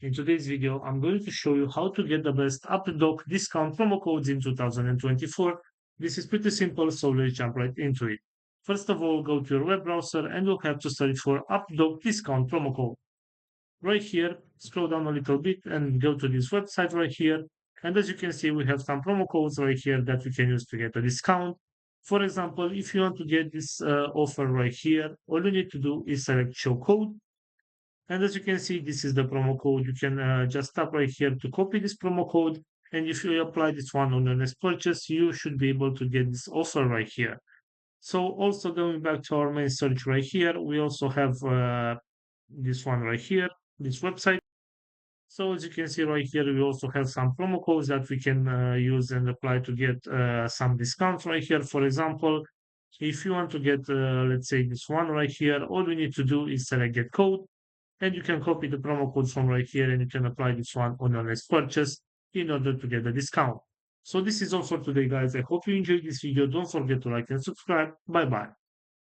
In today's video, I'm going to show you how to get the best Updoc discount promo codes in 2024. This is pretty simple, so let's jump right into it. First of all, go to your web browser and you'll have to search for Updoc discount promo code. Right here, scroll down a little bit and go to this website right here. And as you can see, we have some promo codes right here that we can use to get a discount. For example, if you want to get this offer right here, all you need to do is select show code, and as you can see, this is the promo code. You can just tap right here to copy this promo code. And if you apply this one on your next purchase, you should be able to get this offer right here. So also going back to our main search right here, we also have this one right here, this website. So as you can see right here, we also have some promo codes that we can use and apply to get some discounts right here. For example, if you want to get, let's say this one right here, all we need to do is select get code, and you can copy the promo code from right here and you can apply this one on your next purchase in order to get the discount. So this is all for today, guys. I hope you enjoyed this video. Don't forget to like and subscribe. Bye bye.